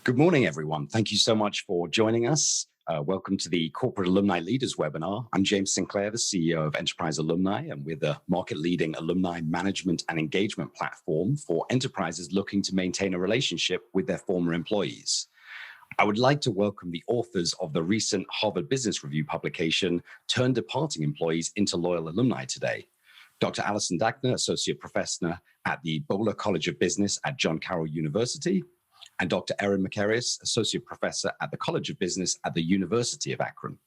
Good morning, everyone. Thank you so much for joining us. Welcome to the Corporate Alumni Leaders webinar. I'm James Sinclair, the CEO of Enterprise Alumni, and we're the market-leading alumni management and engagement platform for enterprises looking to maintain a relationship with their former employees. I would like to welcome the authors of the recent Harvard Business Review publication, Turn Departing Employees into Loyal Alumni today. Dr. Alison Dachner, Associate Professor at the Bowler College of Business at John Carroll University, and Dr. Erin Makarius, Associate Professor at the College of Business at the University of Akron.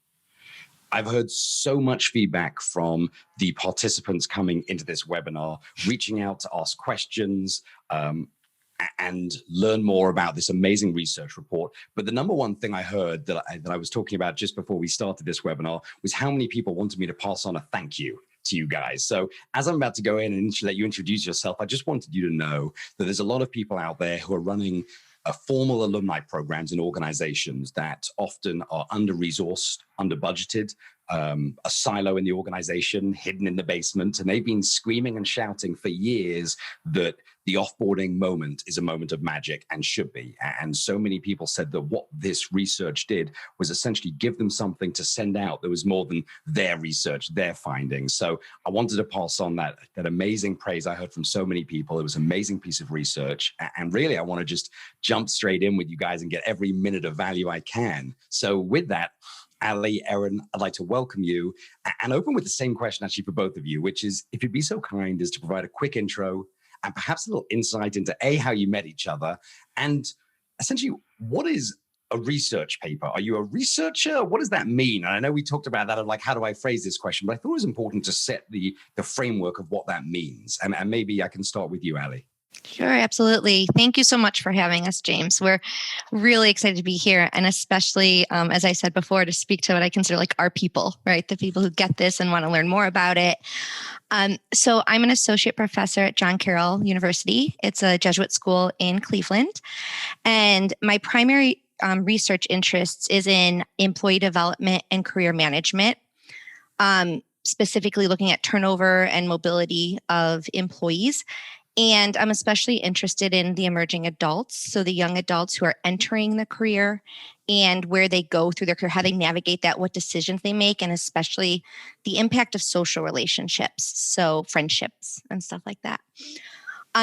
I've heard so much feedback from the participants coming into this webinar, reaching out to ask questions and learn more about this amazing research report. But the number one thing I heard that I was talking about just before we started this webinar was how many people wanted me to pass on a thank you to you guys. So as I'm about to go in and let you introduce yourself, I just wanted you to know that there's a lot of people out there who are running formal alumni programs in organizations that often are under-resourced, under-budgeted, a silo in the organization, hidden in the basement, and they've been screaming and shouting for years that the offboarding moment is a moment of magic and should be. And so many people said that what this research did was essentially give them something to send out that was more than their research, their findings. So I wanted to pass on that amazing praise I heard from so many people. It was an amazing piece of research. And really, I want to just jump straight in with you guys and get every minute of value I can. So with that, Ali, Erin, I'd like to welcome you and open with the same question actually for both of you, which is if you'd be so kind as to provide a quick intro and perhaps a little insight into how you met each other, and essentially, what is a research paper? Are you a researcher? What does that mean? And I know we talked about that of like, how do I phrase this question? But I thought it was important to set the framework of what that means. And maybe I can start with you, Ali. Sure, absolutely. Thank you so much for having us, James. We're really excited to be here, and especially, as I said before, to speak to what I consider like our people, right? The people who get this and want to learn more about it. So I'm an associate professor at John Carroll University. It's a Jesuit school in Cleveland. And my primary research interests is in employee development and career management, specifically looking at turnover and mobility of employees. And I'm especially interested in the emerging adults, so the young adults who are entering the career and where they go through their career, how they navigate that, what decisions they make, and especially the impact of social relationships, so friendships and stuff like that.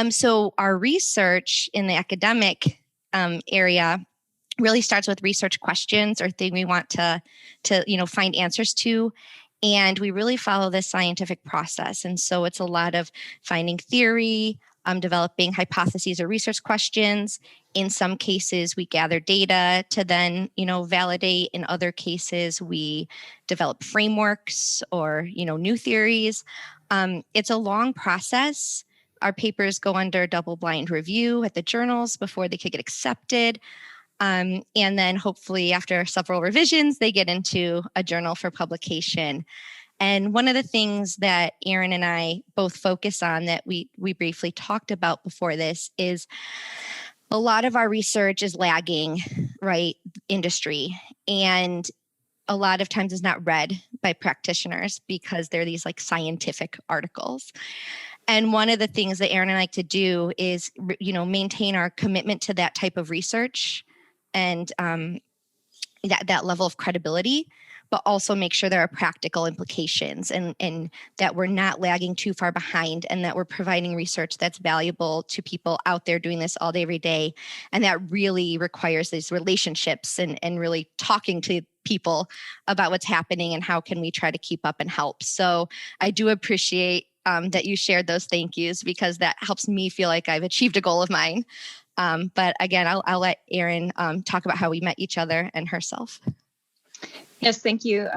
So our research in the academic area really starts with research questions or things we want to find answers to. And we really follow this scientific process. And so it's a lot of finding theory, developing hypotheses or research questions. In some cases, we gather data to then, validate. In other cases, we develop frameworks or, new theories. It's a long process. Our papers go under double-blind review at the journals before they could get accepted. And then hopefully after several revisions, they get into a journal for publication. And one of the things that Erin and I both focus on that we briefly talked about before this is a lot of our research is lagging, right, industry. And a lot of times is not read by practitioners because they're these like scientific articles. And one of the things that Erin and I like to do is, maintain our commitment to that type of research and that level of credibility, but also make sure there are practical implications and that we're not lagging too far behind and that we're providing research that's valuable to people out there doing this all day, every day. And that really requires these relationships and really talking to people about what's happening and how can we try to keep up and help. So I do appreciate that you shared those thank yous because that helps me feel like I've achieved a goal of mine. But again, I'll let Erin talk about how we met each other and herself. Yes, thank you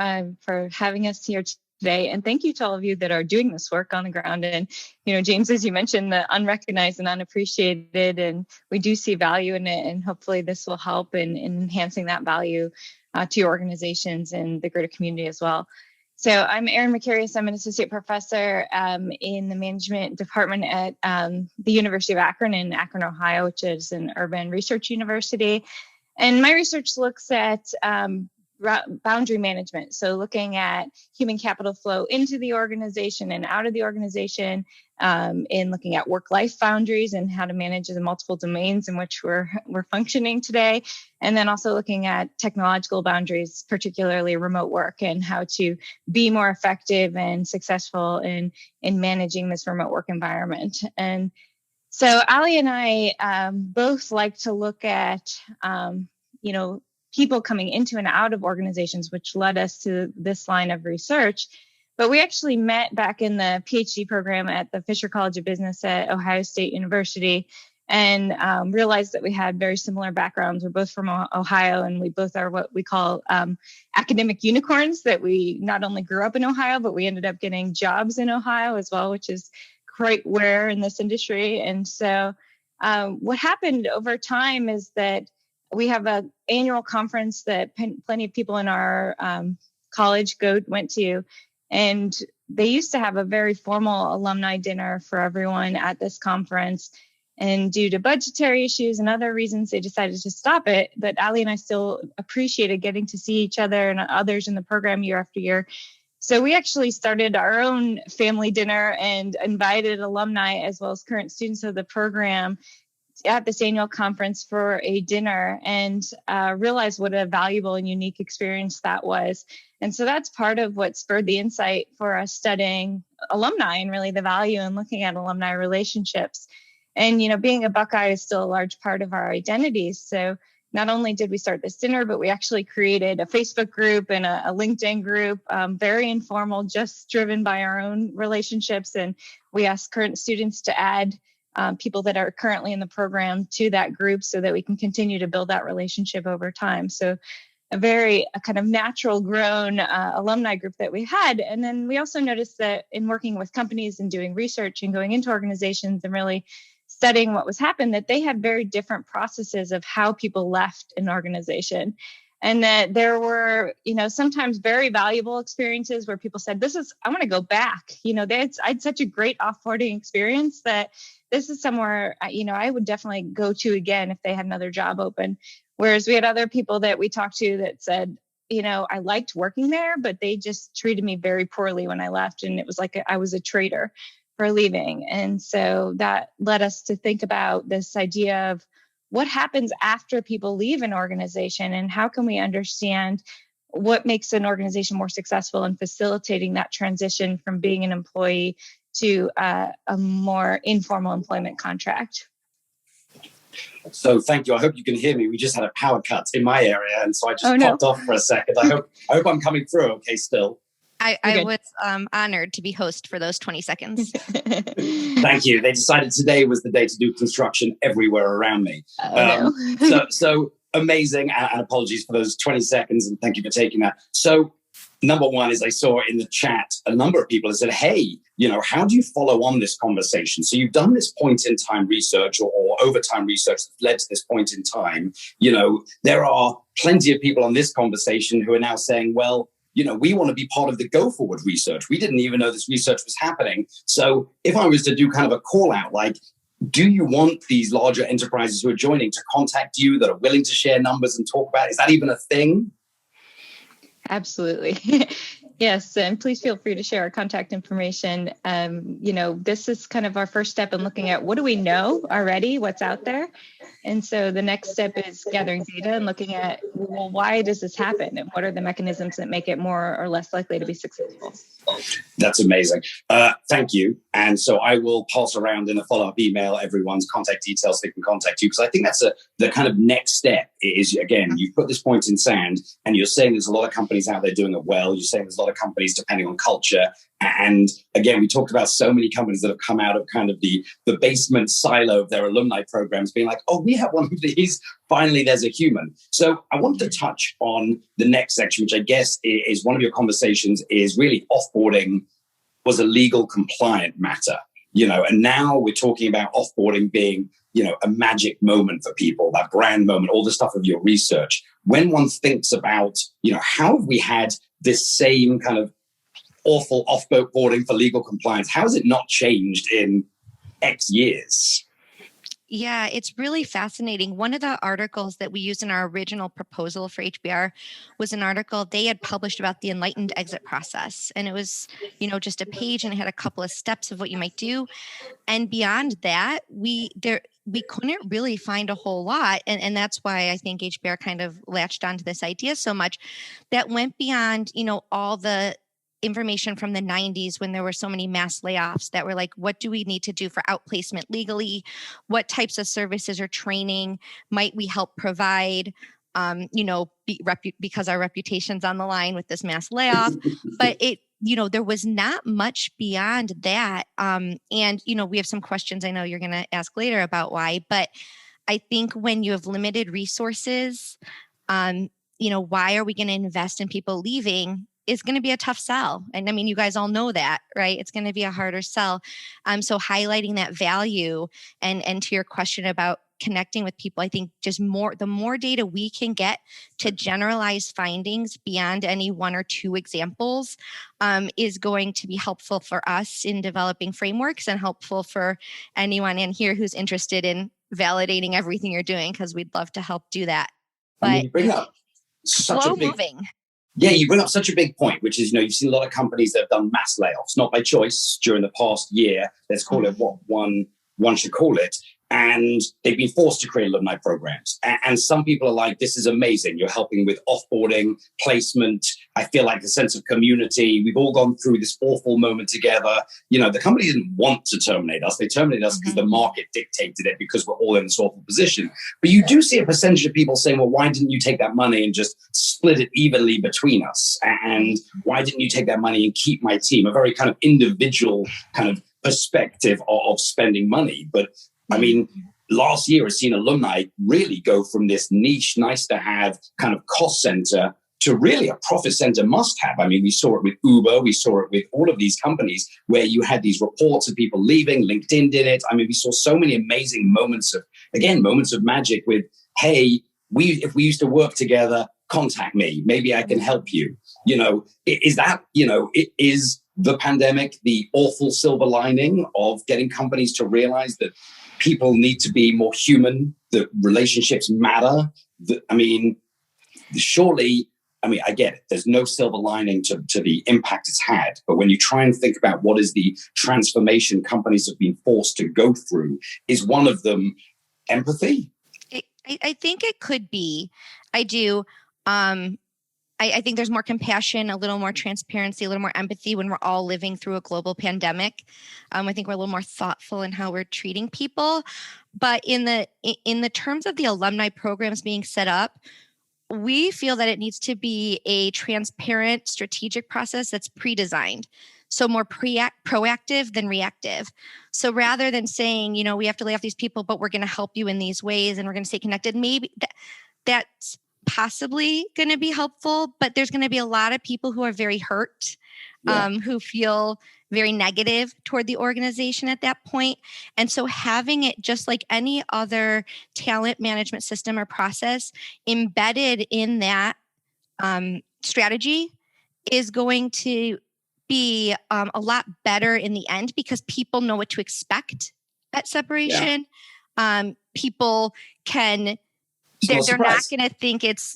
for having us here today. And thank you to all of you that are doing this work on the ground. And, James, as you mentioned, the unrecognized and unappreciated, and we do see value in it. And hopefully this will help in enhancing that value to your organizations and the greater community as well. So I'm Erin Makarius. I'm an associate professor in the management department at the University of Akron in Akron, Ohio, which is an urban research university. And my research looks at boundary management. So looking at human capital flow into the organization and out of the organization, in looking at work-life boundaries and how to manage the multiple domains in which we're functioning today. And then also looking at technological boundaries, particularly remote work, and how to be more effective and successful in managing this remote work environment. And so Ali and I both like to look at, people coming into and out of organizations, which led us to this line of research. But we actually met back in the Ph.D. program at the Fisher College of Business at Ohio State University, and realized that we had very similar backgrounds. We're both from Ohio, and we both are what we call academic unicorns, that we not only grew up in Ohio, but we ended up getting jobs in Ohio as well, which is quite rare in this industry. And so what happened over time is that we have an annual conference that plenty of people in our college went to. And they used to have a very formal alumni dinner for everyone at this conference. And due to budgetary issues and other reasons, they decided to stop it. But Ali and I still appreciated getting to see each other and others in the program year after year. So we actually started our own family dinner and invited alumni as well as current students of the program at this annual conference for a dinner, and realized what a valuable and unique experience that was. And so that's part of what spurred the insight for us studying alumni and really the value in looking at alumni relationships. And, being a Buckeye is still a large part of our identities. So not only did we start this dinner, but we actually created a Facebook group and a LinkedIn group, very informal, just driven by our own relationships. And we asked current students to add people that are currently in the program to that group so that we can continue to build that relationship over time. So a kind of natural grown alumni group that we had. And then we also noticed that in working with companies and doing research and going into organizations and really studying what was happening, that they had very different processes of how people left an organization. And that there were, sometimes very valuable experiences where people said, I want to go back. I had such a great offboarding experience that this is somewhere, I would definitely go to again if they had another job open. Whereas we had other people that we talked to that said, I liked working there, but they just treated me very poorly when I left. And it was like I was a traitor for leaving. And so that led us to think about this idea of what happens after people leave an organization, and how can we understand what makes an organization more successful in facilitating that transition from being an employee to a more informal employment contract. So thank you. I hope you can hear me. We just had a power cut in my area, and so I just popped off for a second. I hope I'm coming through okay still. I was honored to be host for those 20 seconds. Thank you. They decided today was the day to do construction everywhere around me. So amazing, and apologies for those 20 seconds, and thank you for taking that. So number one is I saw in the chat a number of people that said, hey, how do you follow on this conversation? So you've done this point in time research or over time research that led to this point in time. There are plenty of people on this conversation who are now saying, well, we want to be part of the go forward research. We didn't even know this research was happening. So if I was to do kind of a call out, like, do you want these larger enterprises who are joining to contact you that are willing to share numbers and talk about it? Is that even a thing? Absolutely. Yes. And please feel free to share our contact information. This is kind of our first step in looking at what do we know already, what's out there. And so the next step is gathering data and looking at, well, why does this happen? And what are the mechanisms that make it more or less likely to be successful? That's amazing. Thank you. And so I will pass around in a follow-up email everyone's contact details so they can contact you, because I think that's the kind of next step is, again, you've put this point in sand and you're saying there's a lot of companies out there doing it well. You're saying there's a lot of companies depending on culture. And again, we talked about so many companies that have come out of kind of the basement silo of their alumni programs being like, oh, we have one of these. Finally, there's a human. So I wanted to touch on the next section, which I guess is one of your conversations is really offboarding was a legal compliant matter, and now we're talking about offboarding being, a magic moment for people, that brand moment, all the stuff of your research. When one thinks about, how have we had this same kind of awful offboarding for legal compliance? How has it not changed in X years? Yeah, it's really fascinating. One of the articles that we used in our original proposal for HBR was an article they had published about the Enlightened exit process. And it was, just a page, and it had a couple of steps of what you might do. And beyond that, we couldn't really find a whole lot. And that's why I think HBR kind of latched onto this idea so much that went beyond, all the information from the 90s when there were so many mass layoffs that were like, what do we need to do for outplacement legally? What types of services or training might we help provide? Because our reputation's on the line with this mass layoff. But there was not much beyond that. And we have some questions I know you're going to ask later about why, but I think when you have limited resources, why are we going to invest in people leaving is going to be a tough sell. And I mean, you guys all know that, right? It's going to be a harder sell. So highlighting that value and to your question about connecting with people, I think just the more data we can get to generalize findings beyond any one or two examples is going to be helpful for us in developing frameworks and helpful for anyone in here who's interested in validating everything you're doing, because we'd love to help do that. But you bring up slow moving. Yeah, you bring up such a big point, which is, you've seen a lot of companies that have done mass layoffs, not by choice, during the past year. Let's call it what one should call it. And they've been forced to create alumni programs. And some people are like, this is amazing. You're helping with offboarding, placement. I feel like a sense of community. We've all gone through this awful moment together. The company didn't want to terminate us. They terminated us because the market dictated it, because we're all in this awful position. But you do see a percentage of people saying, well, why didn't you take that money and just split it evenly between us? And why didn't you take that money and keep my team? A very kind of individual kind of perspective of spending money. But I mean, last year has seen alumni really go from this niche, nice to have kind of cost center to really a profit center must have. I mean, we saw it with Uber. We saw it with all of these companies where you had these reports of people leaving. LinkedIn did it. I mean, we saw so many amazing moments of magic with, hey, if we used to work together, contact me. Maybe I can help you. Is that, is the pandemic the awful silver lining of getting companies to realize that people need to be more human, that relationships matter? Surely, I get it. There's no silver lining to the impact it's had. But when you try and think about what is the transformation companies have been forced to go through, is one of them empathy? I think it could be. I do. I think there's more compassion, a little more transparency, a little more empathy when we're all living through a global pandemic. I think we're a little more thoughtful in how we're treating people. But in the terms of the alumni programs being set up, we feel that it needs to be a transparent, strategic process that's pre-designed. So more proactive than reactive. So rather than saying, we have to lay off these people, but we're going to help you in these ways and we're going to stay connected, maybe that's possibly going to be helpful, but there's going to be a lot of people who are very hurt, who feel very negative toward the organization at that point. And so having it just like any other talent management system or process embedded in that strategy is going to be a lot better in the end, because people know what to expect at separation. People can... They're not going to think it's,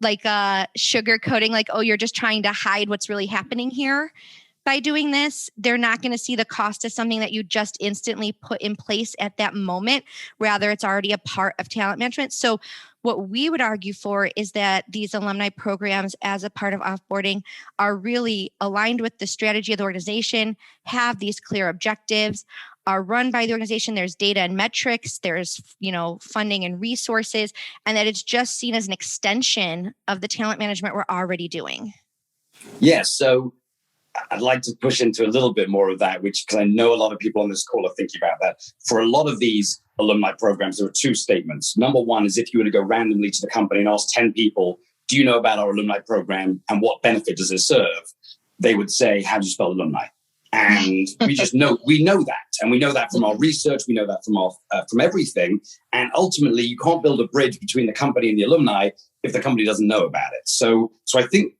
like sugar coating, like, oh, you're just trying to hide what's really happening here by doing this. They're not going to see the cost of something that you just instantly put in place at that moment. Rather, it's already a part of talent management. So what we would argue for is that these alumni programs as a part of offboarding are really aligned with the strategy of the organization, have these clear objectives, are run by the organization. There's data and metrics, there's, funding and resources, and that it's just seen as an extension of the talent management we're already doing. Yes. So I'd like to push into a little bit more of that, because I know a lot of people on this call are thinking about that. For a lot of these alumni programs, there are two statements. Number one is, if you were to go randomly to the company and ask 10 people, do you know about our alumni program and what benefit does it serve? They would say, how do you spell alumni? And we know that. And we know that from our research. We know that from everything. And ultimately, you can't build a bridge between the company and the alumni if the company doesn't know about it. So I think,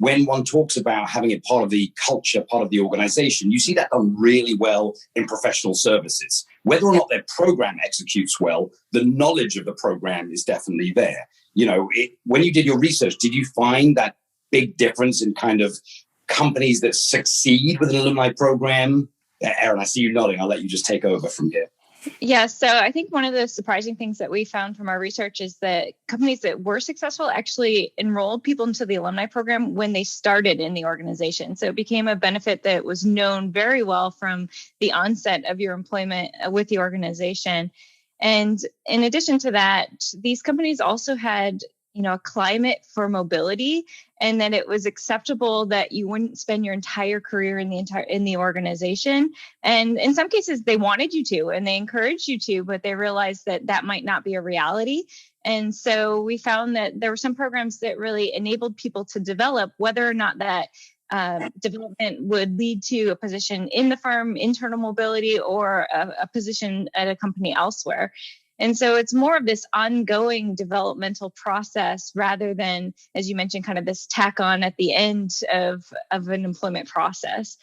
when one talks about having it part of the culture, part of the organization, you see that done really well in professional services. Whether or not their program executes well, the knowledge of the program is definitely there. When you did your research, did you find that big difference in kind of companies that succeed with an alumni program? Erin, I see you nodding. I'll let you just take over from here. Yeah, so I think one of the surprising things that we found from our research is that companies that were successful actually enrolled people into the alumni program when they started in the organization. So it became a benefit that was known very well from the onset of your employment with the organization. And in addition to that, these companies also had a climate for mobility, and that it was acceptable that you wouldn't spend your entire career in the organization. And in some cases, they wanted you to, and they encouraged you to, but they realized that might not be a reality. And so we found that there were some programs that really enabled people to develop, whether or not that development would lead to a position in the firm, internal mobility, or a position at a company elsewhere. And so it's more of this ongoing developmental process rather than, as you mentioned, kind of this tack on at the end of an employment process.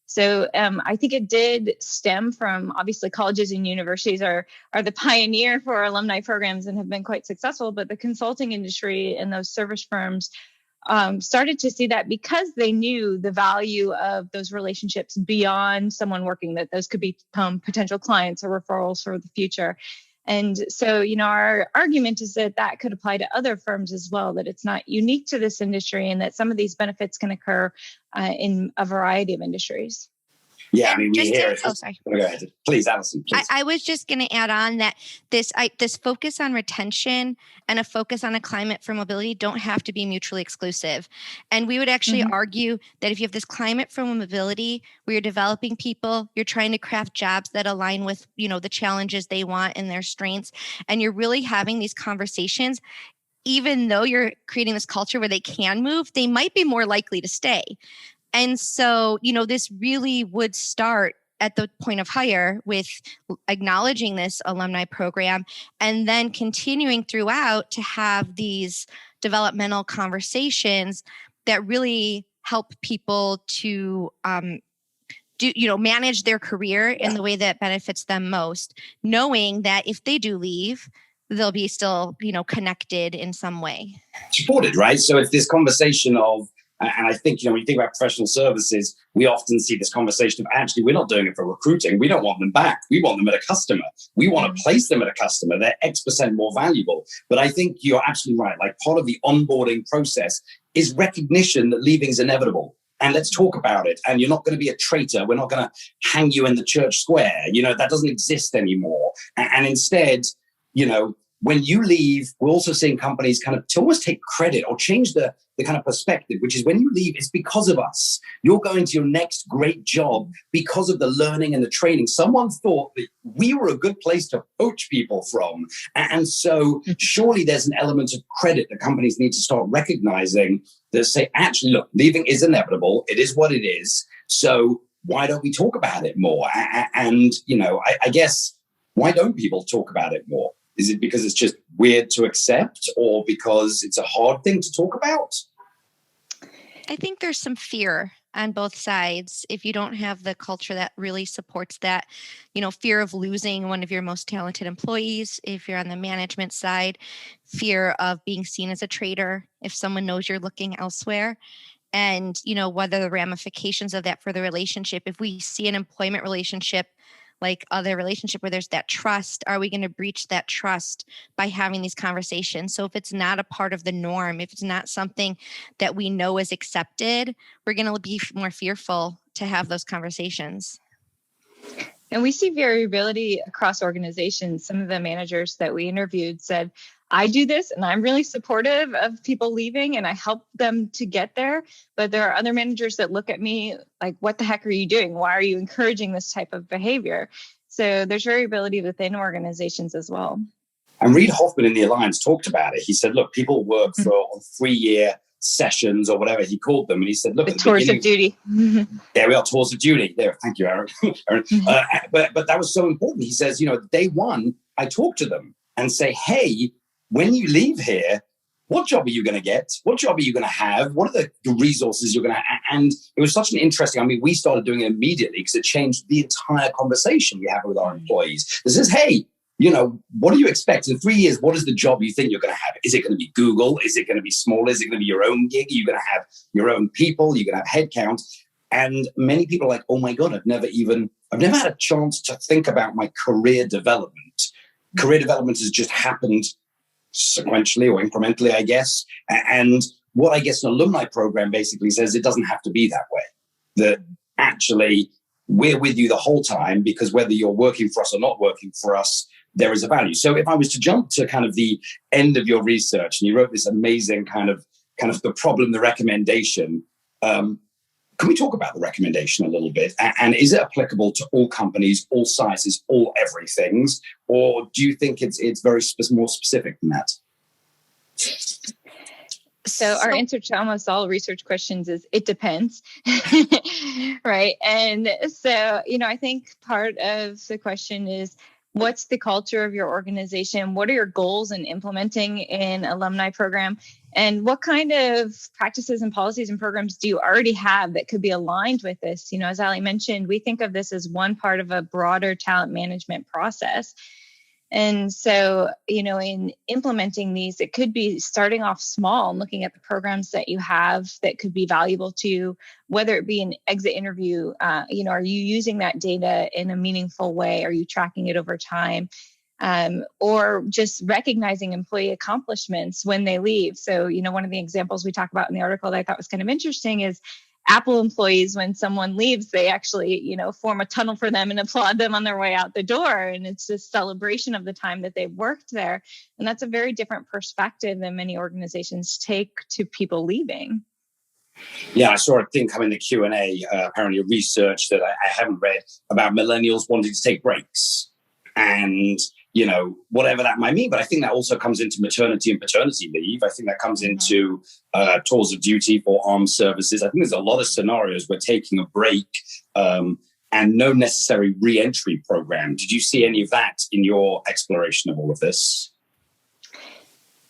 So I think it did stem from, obviously, colleges and universities are the pioneer for alumni programs and have been quite successful, but the consulting industry and those service firms started to see that because they knew the value of those relationships beyond someone working, that those could become potential clients or referrals for the future. And so, our argument is that could apply to other firms as well, that it's not unique to this industry and that some of these benefits can occur in a variety of industries. Yeah, I mean, we hear it. Oh, sorry. Go ahead. Please, Alison, please. I was just going to add on that this focus on retention and a focus on a climate for mobility don't have to be mutually exclusive. And we would actually argue that if you have this climate for mobility, where you're developing people, you're trying to craft jobs that align with, the challenges they want and their strengths, and you're really having these conversations, even though you're creating this culture where they can move, they might be more likely to stay. And so, this really would start at the point of hire with acknowledging this alumni program and then continuing throughout to have these developmental conversations that really help people to manage their career in the way that benefits them most, knowing that if they do leave, they'll be still, connected in some way. Supported, right? So it's this conversation of, and I think, when you think about professional services, we often see this conversation of actually, we're not doing it for recruiting. We don't want them back. We want them at a customer. We want to place them at a customer. They're X% more valuable. But I think you're absolutely right. Like, part of the onboarding process is recognition that leaving is inevitable. And let's talk about it. And you're not going to be a traitor. We're not going to hang you in the church square. That doesn't exist anymore. And instead, when you leave, we're also seeing companies kind of to almost take credit or change the kind of perspective, which is when you leave, it's because of us. You're going to your next great job because of the learning and the training. Someone thought that we were a good place to poach people from. And so surely there's an element of credit that companies need to start recognizing, that say, actually, look, leaving is inevitable. It is what it is. So why don't we talk about it more? And, I guess, why don't people talk about it more? Is it because it's just weird to accept, or because it's a hard thing to talk about? I think there's some fear on both sides. If you don't have the culture that really supports that, fear of losing one of your most talented employees. If you're on the management side, fear of being seen as a traitor if someone knows you're looking elsewhere. And, whether the ramifications of that for the relationship, if we see an employment relationship like other relationship where there's that trust, are we going to breach that trust by having these conversations? So if it's not a part of the norm, if it's not something that we know is accepted, we're going to be more fearful to have those conversations. And we see variability across organizations. Some of the managers that we interviewed said, I do this and I'm really supportive of people leaving and I help them to get there. But there are other managers that look at me like, what the heck are you doing? Why are you encouraging this type of behavior? So there's variability within organizations as well. And Reid Hoffman in the Alliance talked about it. He said, look, people work for 3-year sessions or whatever he called them. And he said, look, the tours of duty. There we are, tours of duty. There, thank you, Erin. But that was so important. He says, day one, I talk to them and say, hey, when you leave here, what job are you going to get? What job are you going to have? What are the resources you're going to have? And it was such an interesting, we started doing it immediately because it changed the entire conversation we have with our employees. It says, hey, what do you expect in 3 years? What is the job you think you're going to have? Is it going to be Google? Is it going to be small? Is it going to be your own gig? Are you going to have your own people? You're going to have headcount. And many people are like, oh my God, I've never had a chance to think about my career development. Career development has just happened sequentially or incrementally, I guess. And what I guess an alumni program basically says, it doesn't have to be that way. That actually we're with you the whole time, because whether you're working for us or not working for us, there is a value. So if I was to jump to kind of the end of your research, and you wrote this amazing kind of the problem, the recommendation, can we talk about the recommendation a little bit? And is it applicable to all companies, all sizes, all everythings? Or do you think it's very more specific than that? So our answer to almost all research questions is it depends, right? And so, I think part of the question is, what's the culture of your organization? What are your goals in implementing an alumni program? And what kind of practices and policies and programs do you already have that could be aligned with this? As Ali mentioned, we think of this as one part of a broader talent management process. And so, in implementing these, it could be starting off small and looking at the programs that you have that could be valuable to you, whether it be an exit interview. Are you using that data in a meaningful way? Are you tracking it over time? Or just recognizing employee accomplishments when they leave. So, one of the examples we talk about in the article that I thought was kind of interesting is Apple employees, when someone leaves, they actually, form a tunnel for them and applaud them on their way out the door. And it's this celebration of the time that they've worked there. And that's a very different perspective than many organizations take to people leaving. Yeah, I saw a thing come in the Q&A, apparently a research that I haven't read, about millennials wanting to take breaks. And whatever that might mean. But I think that also comes into maternity and paternity leave. I think that comes into tours of duty for armed services. I think there's a lot of scenarios where taking a break and no necessary re-entry program. Did you see any of that in your exploration of all of this?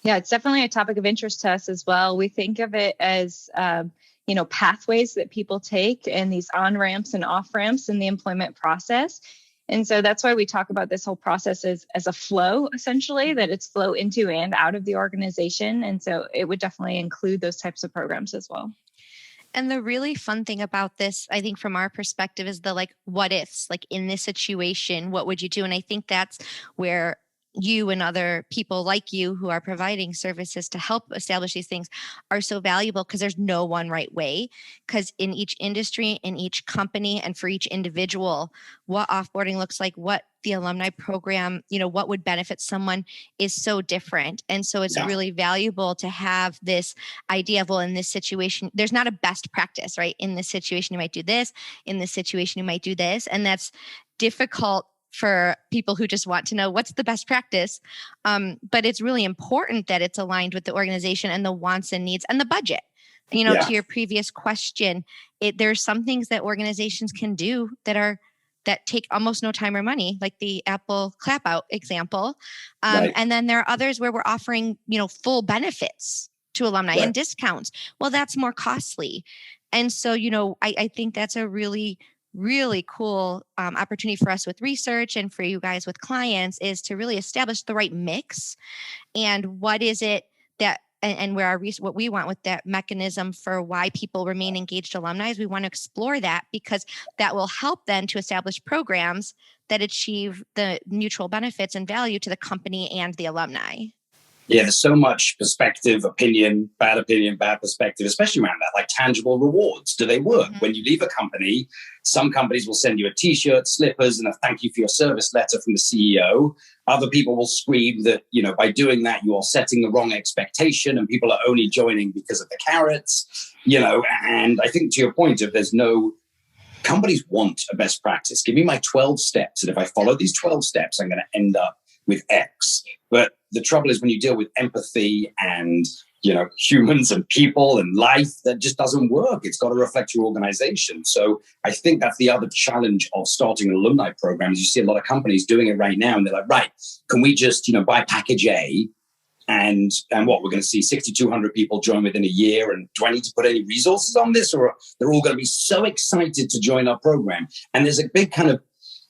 Yeah, it's definitely a topic of interest to us as well. We think of it as, pathways that people take and these on-ramps and off-ramps in the employment process. And so that's why we talk about this whole process as a flow, essentially, that it's flow into and out of the organization. And so it would definitely include those types of programs as well. And the really fun thing about this, I think from our perspective, is the what ifs, in this situation, what would you do? And I think that's where you and other people like you who are providing services to help establish these things are so valuable, because there's no one right way. Because in each industry, in each company, and for each individual, what offboarding looks like, what the alumni program, what would benefit someone is so different. And so it's really valuable to have this idea of, well, in this situation, there's not a best practice, right? In this situation, you might do this. In this situation, you might do this. And that's difficult for people who just want to know what's the best practice. But it's really important that it's aligned with the organization and the wants and needs and the budget. To your previous question, there's some things that organizations can do that take almost no time or money, like the Apple clap out example. Right. And then there are others where we're offering, full benefits to alumni and discounts. Well, that's more costly. And so, I think that's a really cool opportunity for us with research and for you guys with clients, is to really establish the right mix and what is it that, and where what we want with that mechanism for why people remain engaged alumni is we want to explore that, because that will help then to establish programs that achieve the mutual benefits and value to the company and the alumni. Yeah, there's so much perspective, opinion, bad perspective, especially around that, like tangible rewards. Do they work? Mm-hmm. When you leave a company, some companies will send you a t-shirt, slippers, and a thank you for your service letter from the CEO. Other people will scream that, by doing that, you are setting the wrong expectation and people are only joining because of the carrots, and I think to your point of companies want a best practice. Give me my 12 steps. And if I follow these 12 steps, I'm going to end up with X. But the trouble is when you deal with empathy and, humans and people and life, that just doesn't work. It's got to reflect your organization. So I think that's the other challenge of starting an alumni program is you see a lot of companies doing it right now. And they're like, right, can we just, buy package A And what, we're going to see 6,200 people join within a year, and do I need to put any resources on this? Or they're all going to be so excited to join our program. And there's a big kind of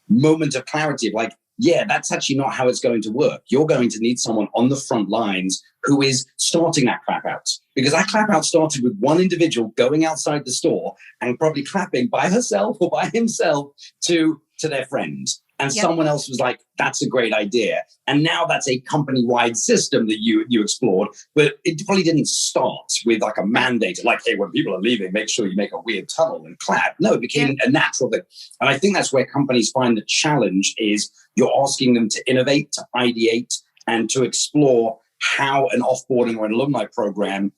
moment of clarity of like, yeah, that's actually not how it's going to work. You're going to need someone on the front lines who is starting that clap out. Because that clap out started with one individual going outside the store and probably clapping by herself or by himself to their friends. And someone else was like, that's a great idea. And now that's a company-wide system that you explored. But it probably didn't start with like a mandate, like, hey, when people are leaving, make sure you make a weird tunnel and clap. No, it became a natural thing. And I think that's where companies find the challenge is you're asking them to innovate, to ideate, and to explore how an offboarding or an alumni program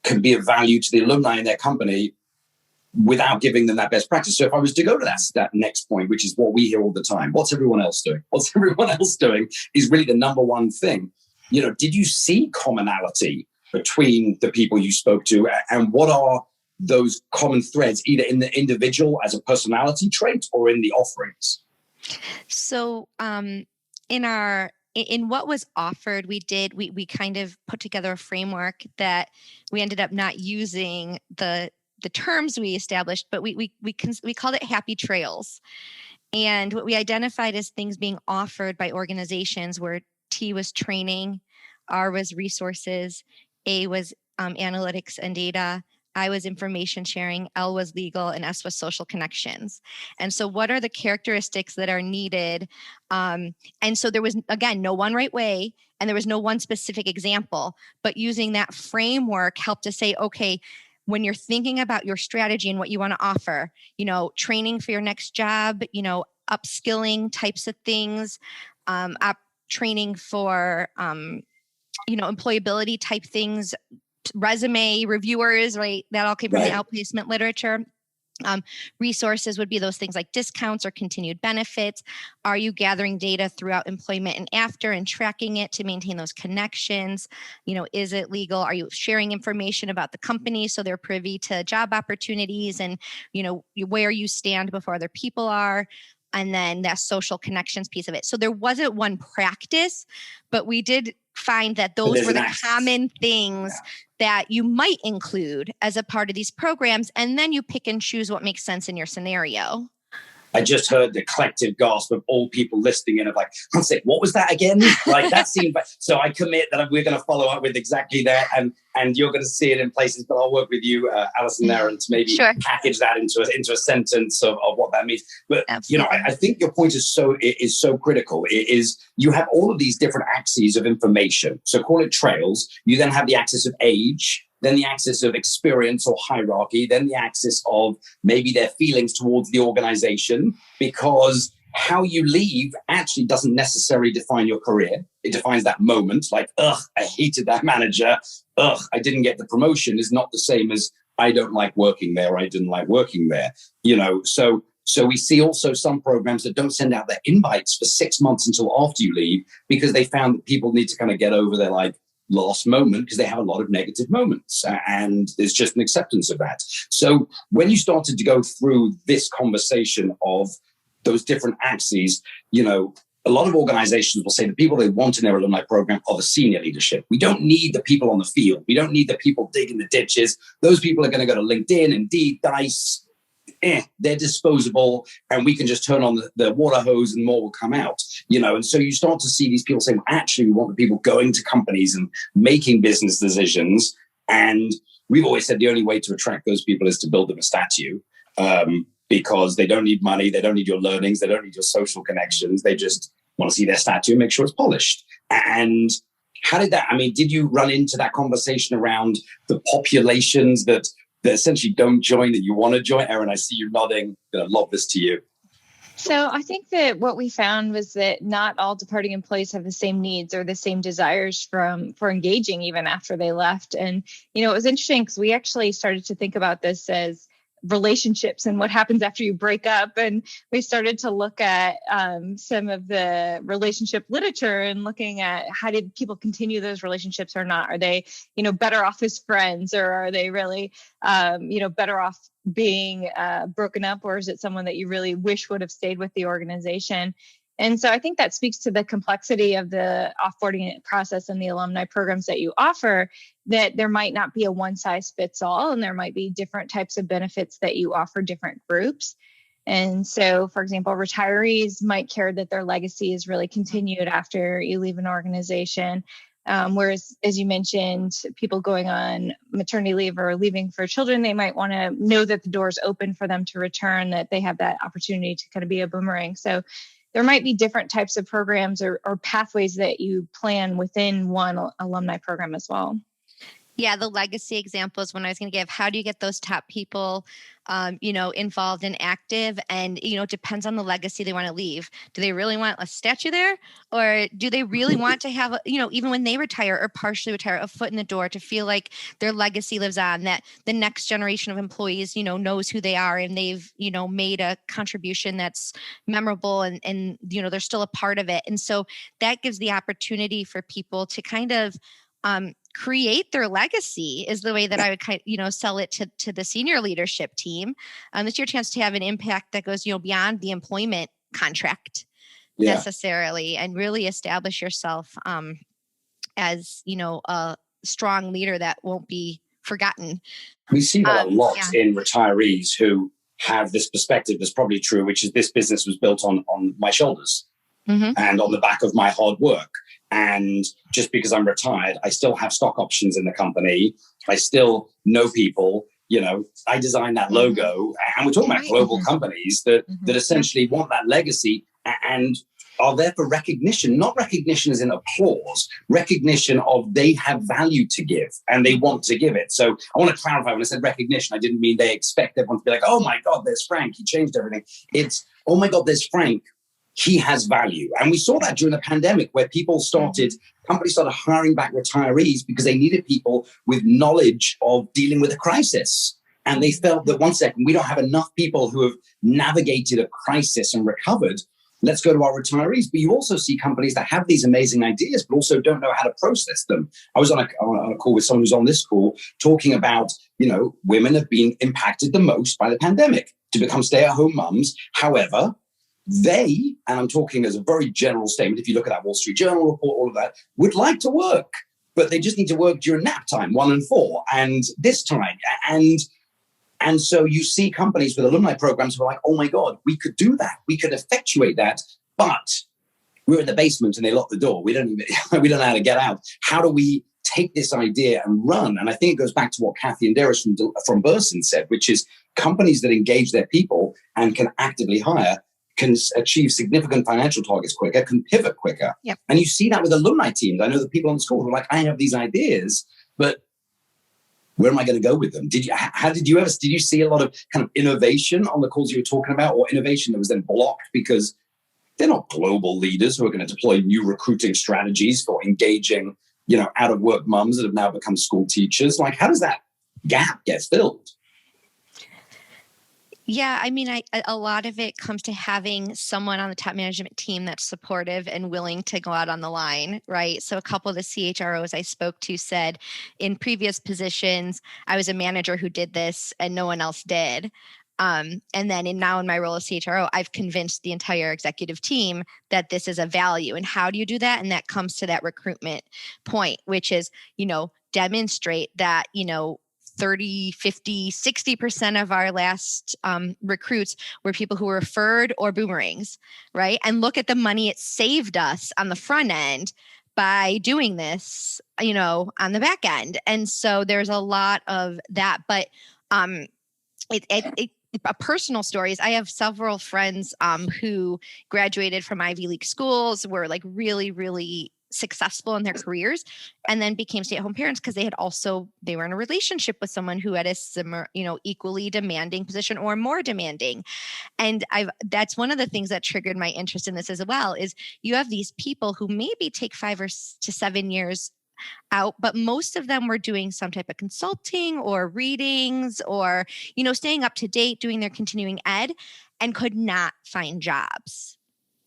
can be of value to the alumni in their company without giving them that best practice. So if I was to go to that next point, which is what we hear all the time, what's everyone else doing? What's everyone else doing is really the number one thing. You know, did you see commonality between the people you spoke to, and what are those common threads, either in the individual as a personality trait or in the offerings? So in what was offered, we kind of put together a framework that we ended up not using the terms we established, but we called it happy trails. And what we identified as things being offered by organizations where T was training, R was resources, A was analytics and data, I was information sharing, L was legal, and S was social connections. And so what are the characteristics that are needed? And so there was, again, no one right way, and there was no one specific example, but using that framework helped us say, okay, when you're thinking about your strategy and what you want to offer, you know, training for your next job, you know, upskilling types of things, training for, you know, employability type things, resume reviewers, right? That all came from the outplacement literature. Resources would be those things like discounts or continued benefits. Are you gathering data throughout employment and after and tracking it to maintain those connections? You know, is it legal? Are you sharing information about the company so they're privy to job opportunities and, you know, where you stand before other people are? And then that social connections piece of it. So there wasn't one practice, but we did find that those were the common things that you might include as a part of these programs. And then you pick and choose what makes sense in your scenario. I just heard the collective gasp of all people listening in of like, I'll say, what was that again? Like that seemed, so I commit that we're going to follow up with exactly that. And you're going to see it in places, but I'll work with you, Alison and Erin, to maybe package that into a sentence of what that means. But, you know, I think your point is so critical. It is, you have all of these different axes of information. So call it trails. You then have the axis of age, then the axis of experience or hierarchy, then the axis of maybe their feelings towards the organization, because how you leave actually doesn't necessarily define your career. It defines that moment, like, ugh, I hated that manager. Ugh, I didn't get the promotion is not the same as I don't like working there. I didn't like working there. You know, so we see also some programs that don't send out their invites for 6 months until after you leave, because they found that people need to kind of get over their like last moment, because they have a lot of negative moments, and there's just an acceptance of that. So when you started to go through this conversation of those different axes, you know, a lot of organizations will say the people they want in their alumni program are the senior leadership. We don't need the people on the field. We don't need the people digging the ditches. Those people are going to go to LinkedIn, Indeed, Dice. They're disposable, and we can just turn on the water hose and more will come out, you know. And so you start to see these people saying, well, actually, we want the people going to companies and making business decisions. And we've always said the only way to attract those people is to build them a statue, because they don't need money, they don't need your learnings, they don't need your social connections. They just want to see their statue and make sure it's polished. And how did that, I mean, did you run into that conversation around the populations that essentially don't join, that you want to join? Erin, I see you nodding. I'm going to lob this to you. So I think that what we found was that not all departing employees have the same needs or the same desires for engaging even after they left. And, you know, it was interesting because we actually started to think about this as relationships and what happens after you break up. And we started to look at some of the relationship literature and looking at how did people continue those relationships or not? Are they, you know, better off as friends, or are they really, you know, better off being broken up, or is it someone that you really wish would have stayed with the organization? And so I think that speaks to the complexity of the offboarding process and the alumni programs that you offer, that there might not be a one size fits all, and there might be different types of benefits that you offer different groups. And so, for example, retirees might care that their legacy is really continued after you leave an organization. Whereas, as you mentioned, people going on maternity leave or leaving for children, they might want to know that the door is open for them to return, that they have that opportunity to kind of be a boomerang. So there might be different types of programs or pathways that you plan within one alumni program as well. Yeah, the legacy example is one I was going to give. How do you get those top people, involved and active? And, it depends on the legacy they want to leave. Do they really want a statue there? Or do they really want to have, even when they retire or partially retire, a foot in the door to feel like their legacy lives on, that the next generation of employees, knows who they are and they've, made a contribution that's memorable and they're still a part of it. And so that gives the opportunity for people to kind of, create their legacy is the way that I would sell it to the senior leadership team. It's your chance to have an impact that goes, beyond the employment contract necessarily, and really establish yourself as, a strong leader that won't be forgotten. We see that a lot in retirees who have this perspective that's probably true, which is this business was built on my shoulders and on the back of my hard work. And just because I'm retired, I still have stock options in the company. I still know people, I designed that logo. And we're talking about global companies that essentially want that legacy and are there for recognition, not recognition as in applause, recognition of they have value to give and they want to give it. So I want to clarify, when I said recognition, I didn't mean they expect everyone to be like, oh my God, there's Frank, he changed everything. It's, oh my God, there's Frank. He has value. And we saw that during the pandemic where companies started hiring back retirees because they needed people with knowledge of dealing with a crisis. And they felt that, one second, we don't have enough people who have navigated a crisis and recovered. Let's go to our retirees. But you also see companies that have these amazing ideas, but also don't know how to process them. I was on a call with someone who's on this call talking about, women have been impacted the most by the pandemic to become stay-at-home mums. However, they, and I'm talking as a very general statement, if you look at that Wall Street Journal report, all of that, would like to work, but they just need to work during nap time, 1 and 4, and this time. And so you see companies with alumni programs who are like, oh my God, we could do that. We could effectuate that, but we're in the basement and they lock the door. We don't know how to get out. How do we take this idea and run? And I think it goes back to what Kathy and Darius from Burson said, which is companies that engage their people and can actively hire can achieve significant financial targets quicker, can pivot quicker. Yep. And you see that with alumni teams. I know the people on the school who are like, I have these ideas, but where am I going to go with them? Did you see a lot of kind of innovation on the calls you were talking about, or innovation that was then blocked because they're not global leaders who are going to deploy new recruiting strategies for engaging, out of work mums that have now become school teachers? Like, how does that gap get filled? Yeah, I mean, a lot of it comes to having someone on the top management team that's supportive and willing to go out on the line, right? So a couple of the CHROs I spoke to said, in previous positions, I was a manager who did this and no one else did. And then now in my role as CHRO, I've convinced the entire executive team that this is a value. And how do you do that? And that comes to that recruitment point, which is, demonstrate that, 30, 50, 60% of our last recruits were people who were referred or boomerangs, right? And look at the money it saved us on the front end by doing this, on the back end. And so there's a lot of that. But personal stories. I have several friends who graduated from Ivy League schools, were like really, really successful in their careers, and then became stay-at-home parents because they were in a relationship with someone who had a similar, equally demanding position or more demanding. And that's one of the things that triggered my interest in this as well, is you have these people who maybe take 5 to 7 years out, but most of them were doing some type of consulting or readings or, staying up to date, doing their continuing ed, and could not find jobs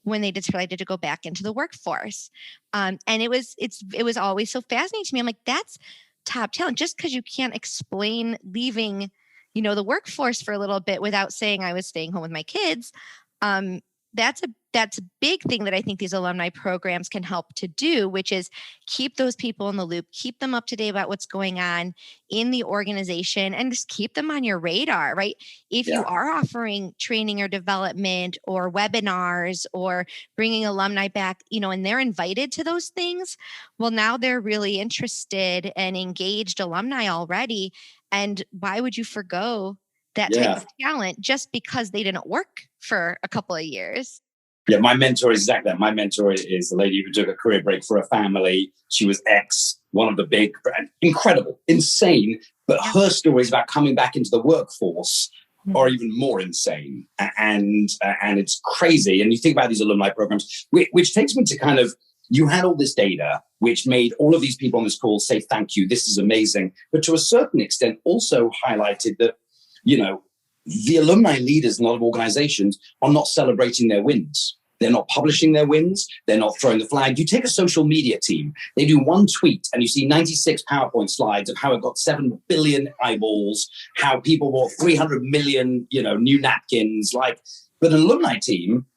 when they decided to go back into the workforce. And it was always so fascinating to me. I'm like, that's top talent. Just because you can't explain leaving, the workforce for a little bit without saying I was staying home with my kids, that's that's a big thing that I think these alumni programs can help to do, which is keep those people in the loop, keep them up to date about what's going on in the organization, and just keep them on your radar, right? If you are offering training or development or webinars or bringing alumni back, and they're invited to those things, well, now they're really interested and engaged alumni already. And why would you forgo that type of talent just because they didn't work for a couple of years? Yeah, my mentor is exactly that. My mentor is the lady who took a career break for a family. She was one of the big, incredible, insane, but her stories about coming back into the workforce are even more insane. And it's crazy. And you think about these alumni programs, which takes me to kind of, you had all this data, which made all of these people on this call say, thank you, this is amazing. But to a certain extent, also highlighted that, the alumni leaders in a lot of organizations are not celebrating their wins. They're not publishing their wins. They're not throwing the flag. You take a social media team, they do one tweet and you see 96 PowerPoint slides of how it got 7 billion eyeballs, how people bought 300 million, new napkins. But an alumni team,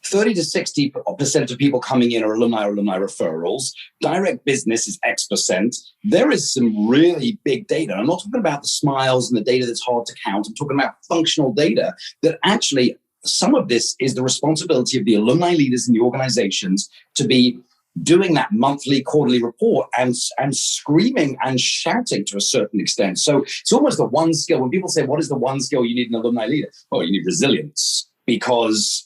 30 to 60% of people coming in are alumni or alumni referrals. Direct business is X%. There is some really big data. I'm not talking about the smiles and the data that's hard to count. I'm talking about functional data that actually, some of this is the responsibility of the alumni leaders in the organizations to be doing that monthly, quarterly report and screaming and shouting to a certain extent. So it's almost the one skill. When people say, what is the one skill you need in an alumni leader? Well, you need resilience, because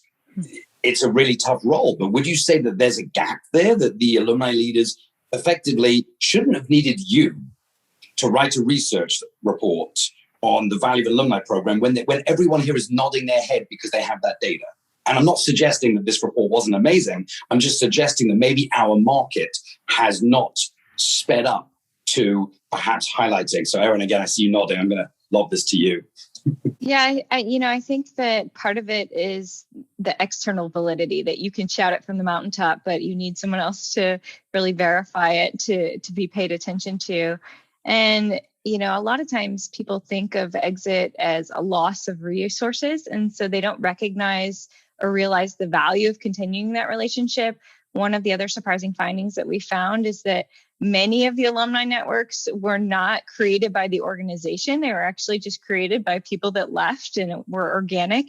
it's a really tough role. But would you say that there's a gap there, that the alumni leaders effectively shouldn't have needed you to write a research report on the value of an alumni program when everyone here is nodding their head because they have that data? And I'm not suggesting that this report wasn't amazing. I'm just suggesting that maybe our market has not sped up to perhaps highlighting. So Erin, again, I see you nodding. I'm going to lob this to you. Yeah, I think that part of it is the external validity, that you can shout it from the mountaintop, but you need someone else to really verify it, to be paid attention to. And, a lot of times people think of exit as a loss of resources, and so they don't recognize or realize the value of continuing that relationship. One of the other surprising findings that we found is that many of the alumni networks were not created by the organization. They were actually just created by people that left and were organic.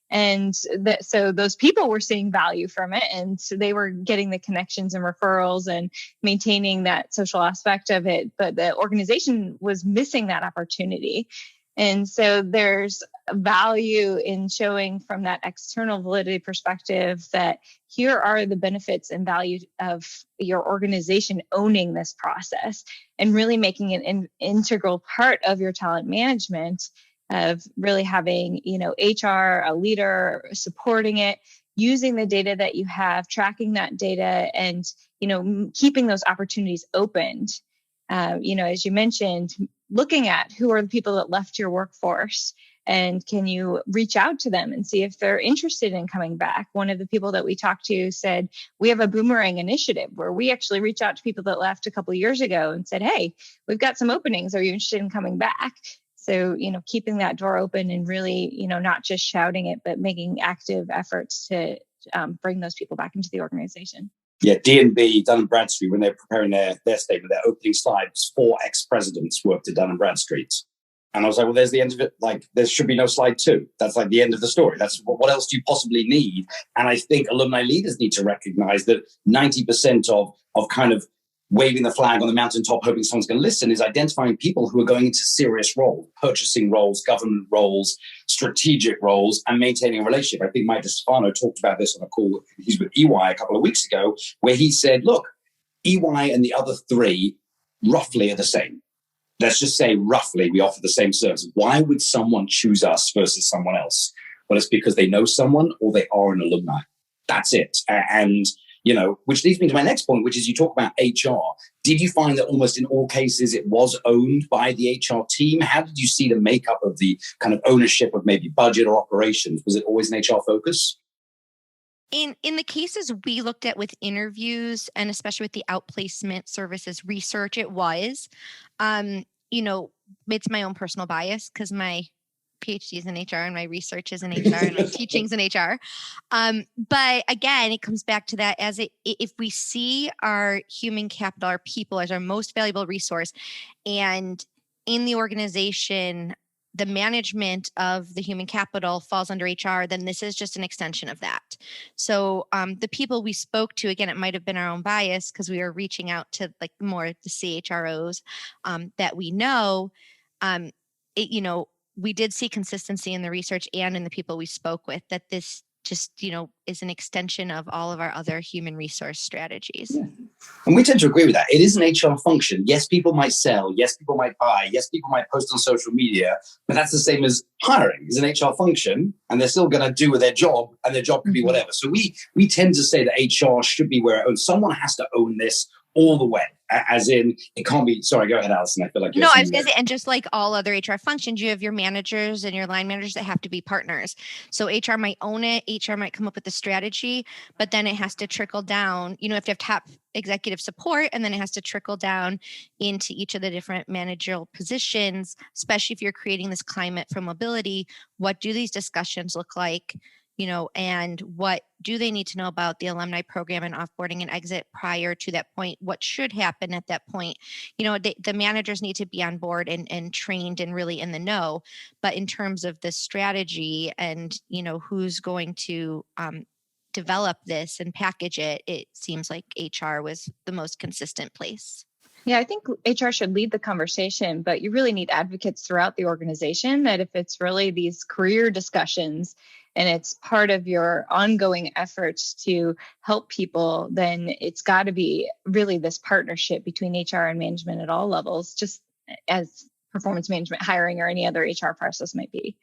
And so those people were seeing value from it. And so they were getting the connections and referrals and maintaining that social aspect of it. But the organization was missing that opportunity. And so there's value in showing from that external validity perspective that here are the benefits and value of your organization owning this process and really making it an integral part of your talent management, of really having, HR, a leader supporting it, using the data that you have, tracking that data, and, keeping those opportunities opened. As you mentioned, looking at who are the people that left your workforce, and can you reach out to them and see if they're interested in coming back? One of the people that we talked to said, we have a boomerang initiative where we actually reach out to people that left a couple of years ago and said, hey, we've got some openings. Are you interested in coming back? So, keeping that door open and really, not just shouting it, but making active efforts to bring those people back into the organization. Yeah, D&B, Dun & Bradstreet, when they're preparing their statement, their opening slide was 4 ex-presidents worked at Dun & Bradstreet. And I was like, well, there's the end of it. There should be no slide 2. That's the end of the story. That's what else do you possibly need? And I think alumni leaders need to recognize that 90% of kind of waving the flag on the mountaintop, hoping someone's going to listen, is identifying people who are going into serious roles, purchasing roles, government roles, strategic roles, and maintaining a relationship. I think Mike DeStefano talked about this on a call he's with EY a couple of weeks ago, where he said, look, EY and the other 3 roughly are the same. Let's just say roughly we offer the same services. Why would someone choose us versus someone else? Well, it's because they know someone or they are an alumni. That's it. And which leads me to my next point, which is you talk about HR. Did you find that almost in all cases it was owned by the HR team? How did you see the makeup of the kind of ownership of maybe budget or operations? Was it always an HR focus? In the cases we looked at with interviews, and especially with the outplacement services research, it was, it's my own personal bias because my PhDs in HR and my research is in HR and my teachings in HR. But again, it comes back to that if we see our human capital, our people as our most valuable resource, and in the organization, the management of the human capital falls under HR, then this is just an extension of that. So the people we spoke to, again, it might have been our own bias because we were reaching out to like more the CHROs that we know. We did see consistency in the research and in the people we spoke with that this just, is an extension of all of our other human resource strategies. Yeah. And we tend to agree with that. It is an HR function. Yes, people might sell. Yes, people might buy. Yes, people might post on social media. But that's the same as hiring. It's an HR function, and they're still going to do their job, and their job can be whatever. So we tend to say that HR should be where it owns. Someone has to own this all the way, as in it can't be. Sorry, go ahead, Alison. I feel like no, I was going to say, and just like all other HR functions, you have your managers and your line managers that have to be partners. So HR might own it. HR might come up with the strategy, but then it has to trickle down. You have to have top executive support, and then it has to trickle down into each of the different managerial positions, especially if you're creating this climate for mobility. What do these discussions look like? And what do they need to know about the alumni program and offboarding and exit prior to that point? What should happen at that point? The managers need to be on board and trained and really in the know. But in terms of the strategy and, who's going to develop this and package it, it seems like HR was the most consistent place. Yeah, I think HR should lead the conversation, but you really need advocates throughout the organization that if it's really these career discussions and it's part of your ongoing efforts to help people, then it's got to be really this partnership between HR and management at all levels, just as performance management, hiring, or any other HR process might be.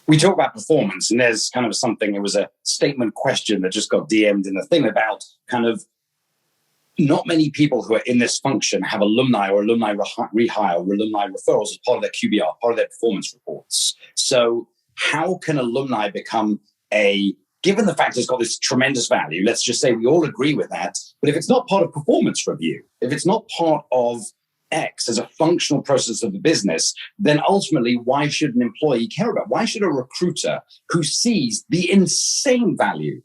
We talk about performance, and there's kind of something, it was a statement question that just got DM'd in the thing about kind of not many people who are in this function have alumni or alumni rehire or alumni referrals as part of their QBR, part of their performance reports. So how can alumni become given the fact it's got this tremendous value, let's just say we all agree with that, but if it's not part of performance review, if it's not part of X as a functional process of the business, then ultimately, why should an employee care about? Why should a recruiter who sees the insane value,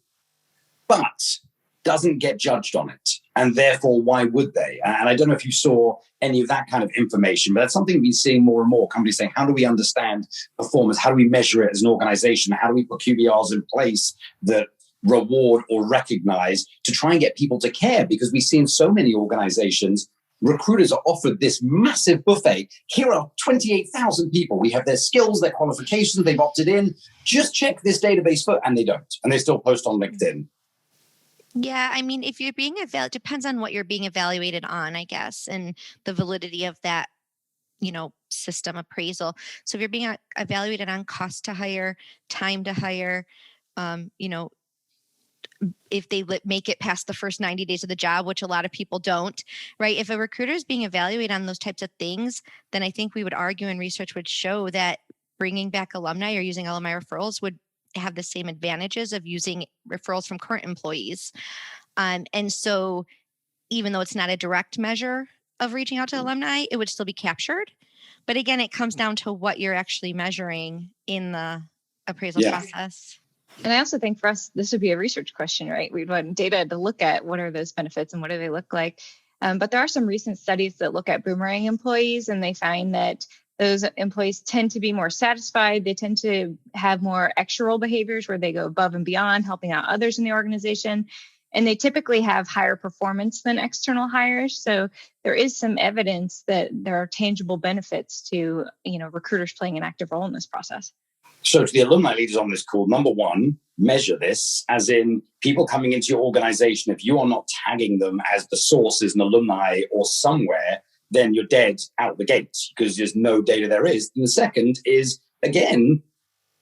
but doesn't get judged on it? And therefore, why would they? And I don't know if you saw any of that kind of information, but that's something we've been seeing more and more. Companies saying, how do we understand performance? How do we measure it as an organization? How do we put QBRs in place that reward or recognize to try and get people to care? Because we see in so many organizations, recruiters are offered this massive buffet. Here are 28,000 people. We have their skills, their qualifications, they've opted in. Just check this database for, and they don't. And they still post on LinkedIn. Yeah, I mean, if you're being evaluated, depends on what you're being evaluated on, I guess, and the validity of that, system appraisal. So if you're being evaluated on cost to hire, time to hire, if they make it past the first 90 days of the job, which a lot of people don't, right? If a recruiter is being evaluated on those types of things, then I think we would argue and research would show that bringing back alumni or using alumni referrals would have the same advantages of using referrals from current employees. And so even though it's not a direct measure of reaching out to alumni, it would still be captured. But again, it comes down to what you're actually measuring in the appraisal process. And I also think for us, this would be a research question, right? We'd want data to look at what are those benefits and what do they look like. But there are some recent studies that look at boomerang employees, and they find that those employees tend to be more satisfied. They tend to have more extra role behaviors where they go above and beyond, helping out others in the organization. And they typically have higher performance than external hires. So there is some evidence that there are tangible benefits to, recruiters playing an active role in this process. So to the alumni leaders on this call, number one, measure this, as in people coming into your organization. If you are not tagging them as the source is an alumni or somewhere, then you're dead out the gate because there's no data there is. And the second is, again,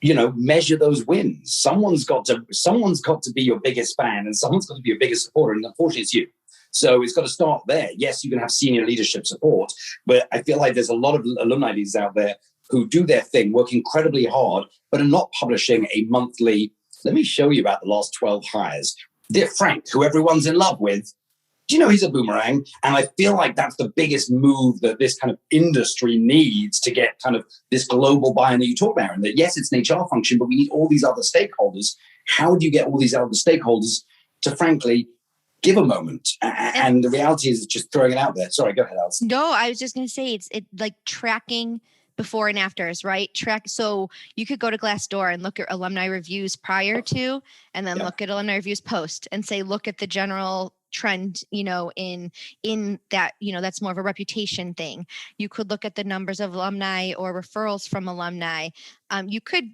measure those wins. Someone's got to be your biggest fan and someone's got to be your biggest supporter. And unfortunately, it's you. So it's got to start there. Yes, you can have senior leadership support, but I feel like there's a lot of alumni leaders out there who do their thing, work incredibly hard, but are not publishing a monthly, let me show you about the last 12 hires. Dear Frank, who everyone's in love with, do you know he's a boomerang? And I feel like that's the biggest move that this kind of industry needs to get kind of this global buy-in that you talk about. And that, yes, it's an HR function, but we need all these other stakeholders. How do you get all these other stakeholders to, frankly, give a moment? And the reality is just throwing it out there. Sorry, go ahead, Alison. No, I was just going to say it's like tracking before and afters, right? So you could go to Glassdoor and look at alumni reviews prior to, and then look at alumni reviews post and say, look at the general trend, in that, that's more of a reputation thing. You could look at the numbers of alumni or referrals from alumni. You could,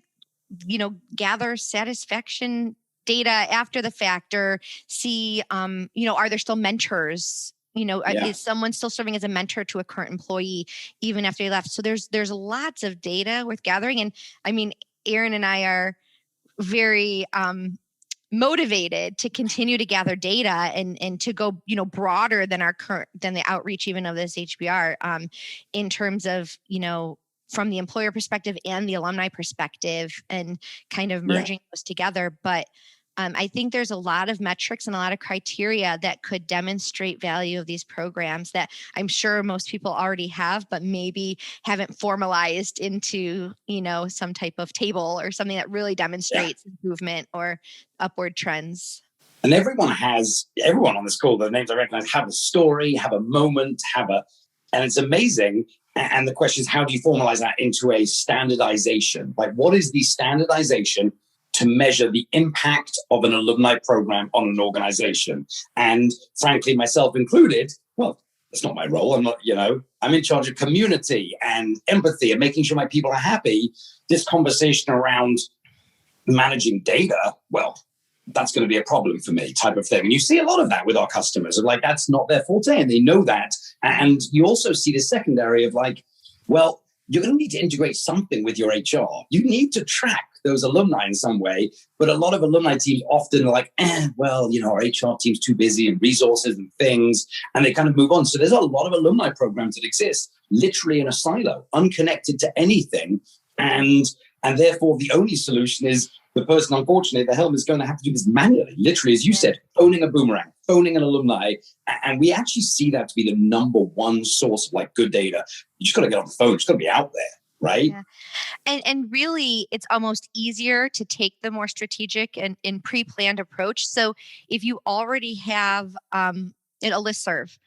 gather satisfaction data after the fact, or see, are there still mentors? Is someone still serving as a mentor to a current employee even after they left? So there's lots of data worth gathering. And I mean, Erin and I are very motivated to continue to gather data and to go, broader than than the outreach even of this HBR in terms of, from the employer perspective and the alumni perspective, and kind of merging those together. But I think there's a lot of metrics and a lot of criteria that could demonstrate value of these programs that I'm sure most people already have, but maybe haven't formalized into, some type of table or something that really demonstrates improvement or upward trends. And everyone on this call, the names I recognize, have a story, have a moment, and it's amazing. And the question is, how do you formalize that into a standardization? Like, what is the standardization to measure the impact of an alumni program on an organization? And frankly, myself included, well, that's not my role. I'm not, I'm in charge of community and empathy and making sure my people are happy. This conversation around managing data, well, that's going to be a problem for me, type of thing. And you see a lot of that with our customers, of like, that's not their forte, and they know that. And you also see the secondary of like, well, you're going to need to integrate something with your HR. You need to track those alumni in some way. But a lot of alumni teams often are like, our HR team's too busy and resources and things, and they kind of move on. So there's a lot of alumni programs that exist literally in a silo, unconnected to anything. And therefore, the only solution is the person, unfortunately, at the helm is going to have to do this manually, literally, as you said, phoning a boomerang, phoning an alumni. And we actually see that to be the number one source of like good data. You just got to get on the phone. It's got to be out there, right? Yeah. And really, it's almost easier to take the more strategic and pre-planned approach. So if you already have a listserv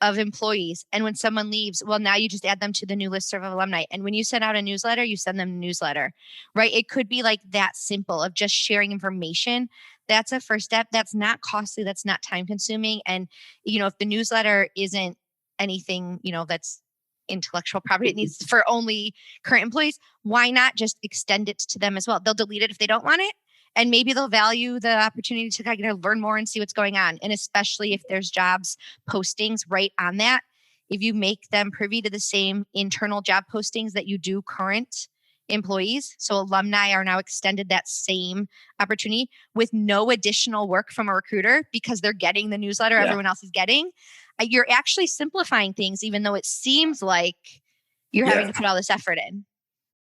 of employees, and when someone leaves, well, now you just add them to the new listserv of alumni. And when you send out a newsletter, you send them a newsletter, right? It could be like that simple of just sharing information. That's a first step. That's not costly. That's not time consuming. And, if the newsletter isn't anything, that's intellectual property, it needs for only current employees, why not just extend it to them as well? They'll delete it if they don't want it. And maybe they'll value the opportunity to kind of learn more and see what's going on. And especially if there's jobs postings right on that, if you make them privy to the same internal job postings that you do current employees. So alumni are now extended that same opportunity with no additional work from a recruiter because they're getting the newsletter everyone else is getting. You're actually simplifying things, even though it seems like you're having to put all this effort in.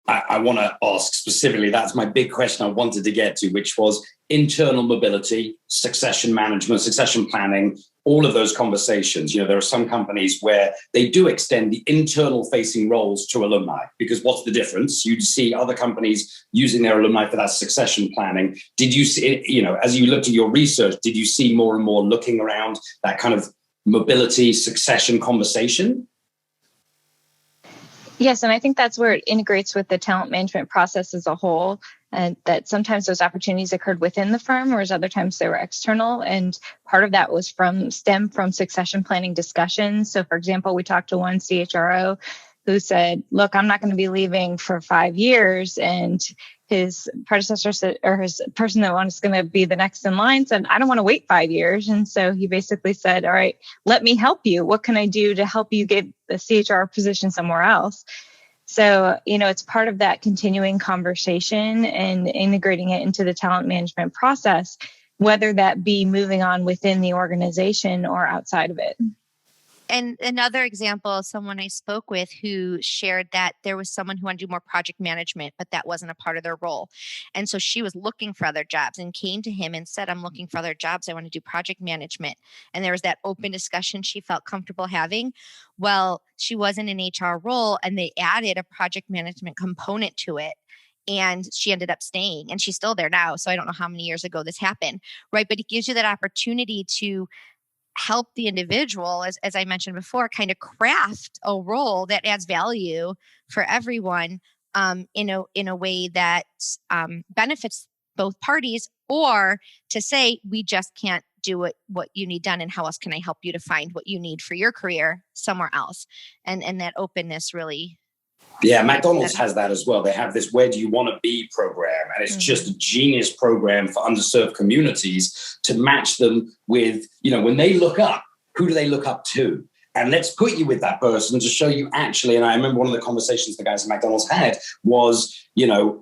I want to ask specifically, that's my big question I wanted to get to, which was internal mobility, succession management, succession planning, all of those conversations. There are some companies where they do extend the internal facing roles to alumni, because what's the difference? You see other companies using their alumni for that succession planning. Did you see, as you looked at your research, did you see more and more looking around that kind of mobility succession conversation? Yes, and I think that's where it integrates with the talent management process as a whole, and that sometimes those opportunities occurred within the firm, whereas other times they were external. And part of that was stem from succession planning discussions. So, for example, we talked to one CHRO who said, look, I'm not going to be leaving for 5 years. And his predecessor said, or his person that was going to be the next in line said, I don't want to wait 5 years. And so he basically said, all right, let me help you. What can I do to help you get the CHR position somewhere else? So, it's part of that continuing conversation and integrating it into the talent management process, whether that be moving on within the organization or outside of it. And another example, someone I spoke with who shared that there was someone who wanted to do more project management, but that wasn't a part of their role. And so she was looking for other jobs and came to him and said, I'm looking for other jobs. I want to do project management. And there was that open discussion she felt comfortable having. Well, she was in an HR role and they added a project management component to it. And she ended up staying and she's still there now. So I don't know how many years ago this happened, right? But it gives you that opportunity to help the individual, as I mentioned before, kind of craft a role that adds value for everyone in a way that benefits both parties, or to say, we just can't do what you need done, and how else can I help you to find what you need for your career somewhere else? And that openness really. Yeah, McDonald's has that as well. They have this Where Do You Want to Be program, and it's just a genius program for underserved communities to match them with, when they look up, who do they look up to? And let's put you with that person to show you actually, and I remember one of the conversations the guys at McDonald's had was,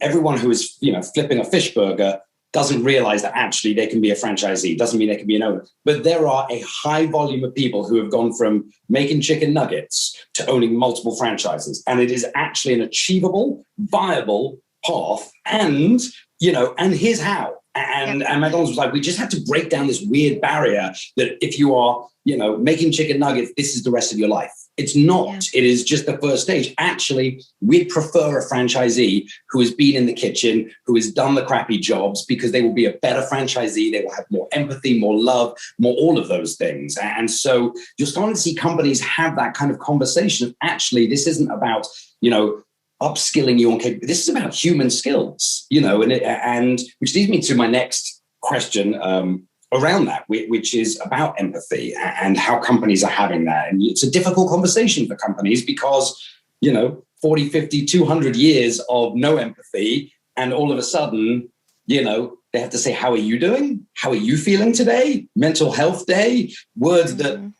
everyone who is, flipping a fish burger doesn't realize that actually they can be a franchisee. Doesn't mean they can be an owner. But there are a high volume of people who have gone from making chicken nuggets to owning multiple franchises. And it is actually an achievable, viable path. And, and here's how. And McDonald's was like, we just have to break down this weird barrier that if you are, making chicken nuggets, this is the rest of your life. It's not. Yeah. It is just the first stage. Actually, we'd prefer a franchisee who has been in the kitchen, who has done the crappy jobs, because they will be a better franchisee. They will have more empathy, more love, more all of those things. And so you're starting to see companies have that kind of conversation. Actually, this isn't about, upskilling you on capability. This is about human skills, and which leads me to my next question around that, which is about empathy and how companies are having that. And it's a difficult conversation for companies because, 40, 50, 200 years of no empathy. And all of a sudden, they have to say, how are you doing? How are you feeling today? Mental health day, words that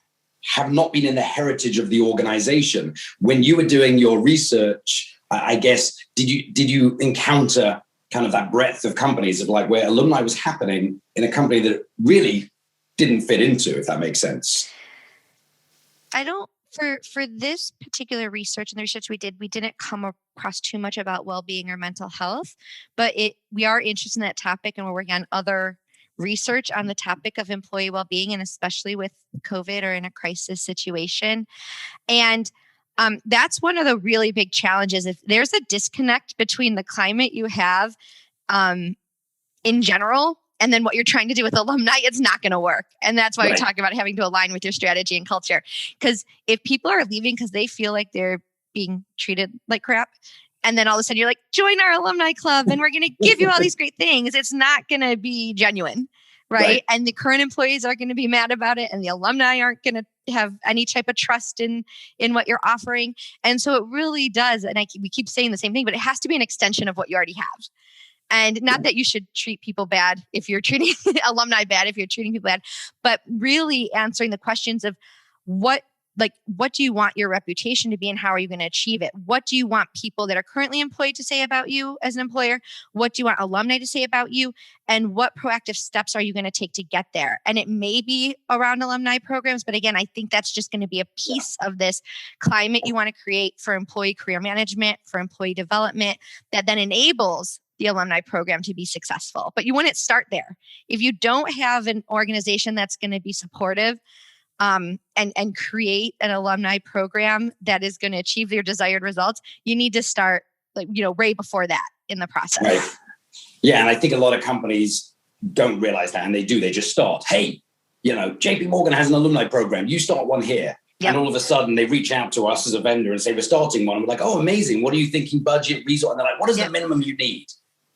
have not been in the heritage of the organization. When you were doing your research, I guess, did you encounter kind of that breadth of companies of like where alumni was happening in a company that really didn't fit into, if that makes sense? I don't, for this particular research and the research we didn't come across too much about well-being or mental health, but we are interested in that topic and we're working on other research on the topic of employee well-being, and especially with COVID or in a crisis situation. And that's one of the really big challenges. If there's a disconnect between the climate you have in general and then what you're trying to do with alumni, it's not going to work. And that's why we talk about having to align with your strategy and culture. Because if people are leaving because they feel like they're being treated like crap, and then all of a sudden you're like, join our alumni club and we're going to give you all these great things, it's not going to be genuine. Right. And the current employees are going to be mad about it, and the alumni aren't going to have any type of trust in what you're offering. And so it really does. And we keep saying the same thing, but it has to be an extension of what you already have. And not that you should treat people bad if you're treating alumni bad, if you're treating people bad, but really answering the questions of what do you want your reputation to be and how are you going to achieve it? What do you want people that are currently employed to say about you as an employer? What do you want alumni to say about you? And what proactive steps are you going to take to get there? And it may be around alumni programs, but again, I think that's just going to be a piece of this climate you want to create for employee career management, for employee development, that then enables the alumni program to be successful. But you wouldn't start there. If you don't have an organization that's going to be supportive, and create an alumni program that is going to achieve your desired results, you need to start way before that in the process. Right. Yeah. And I think a lot of companies don't realize that, and they do. They just start, hey, JP Morgan has an alumni program. You start one here. Yep. And all of a sudden they reach out to us as a vendor and say, we're starting one. And we're like, oh, amazing. What are you thinking? Budget, resource? And they're like, what is the minimum you need?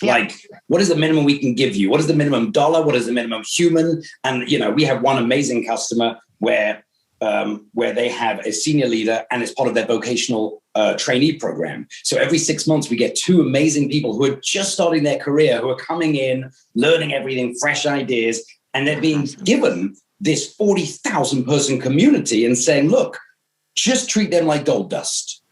Like, what is the minimum we can give you? What is the minimum dollar? What is the minimum human? And, we have one amazing customer where they have a senior leader and it's part of their vocational trainee program. So every 6 months we get two amazing people who are just starting their career, who are coming in, learning everything, fresh ideas, and they're being given this 40,000 person community and saying, look, just treat them like gold dust.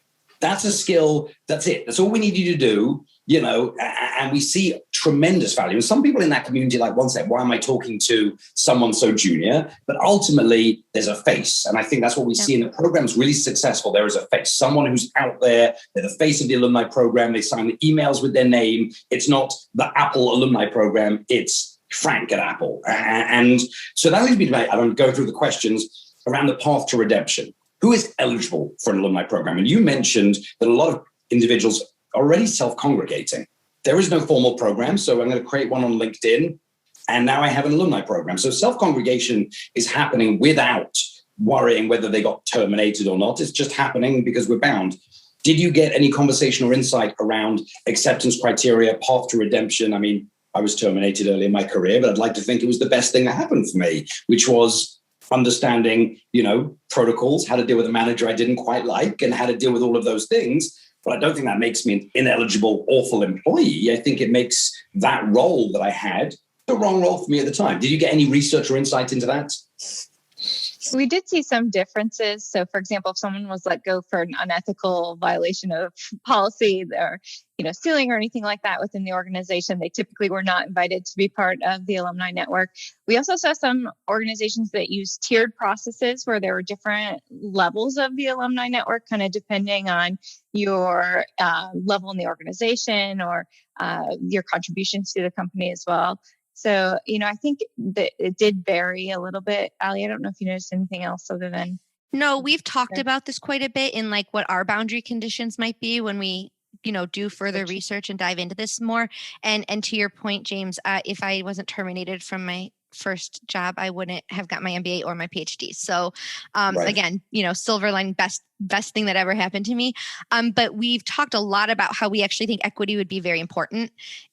That's a skill. That's it. That's all we need you to do. And we see tremendous value. And some people in that community like, one sec, why am I talking to someone so junior? But ultimately, there's a face. And I think that's what we see in the programs really successful. There is a face, someone who's out there. They're the face of the alumni program. They sign the emails with their name. It's not the Apple alumni program. It's Frank at Apple. And so that leads me to, I don't go through the questions around the path to redemption. Who is eligible for an alumni program? And you mentioned that a lot of individuals are already self-congregating. There is no formal program, so I'm going to create one on LinkedIn, and now I have an alumni program. So self-congregation is happening without worrying whether they got terminated or not. It's just happening because we're bound. Did you get any conversation or insight around acceptance criteria, path to redemption? I mean, I was terminated early in my career, but I'd like to think it was the best thing that happened for me, which was understanding, protocols, how to deal with a manager I didn't quite like, and how to deal with all of those things. But I don't think that makes me an ineligible, awful employee. I think it makes that role that I had the wrong role for me at the time. Did you get any research or insight into that? We did see some differences. So, for example, if someone was let go for an unethical violation of policy or, stealing or anything like that within the organization, they typically were not invited to be part of the alumni network. We also saw some organizations that use tiered processes where there were different levels of the alumni network, kind of depending on your level in the organization or your contributions to the company as well. So, I think that it did vary a little bit. Ali, I don't know if you noticed anything else other than... No, we've talked about this quite a bit in like what our boundary conditions might be when we, do further research and dive into this more. And to your point, James, if I wasn't terminated from my first job, I wouldn't have got my MBA or my PhD. So again, silver lining, best thing that ever happened to me. But we've talked a lot about how we actually think equity would be very important,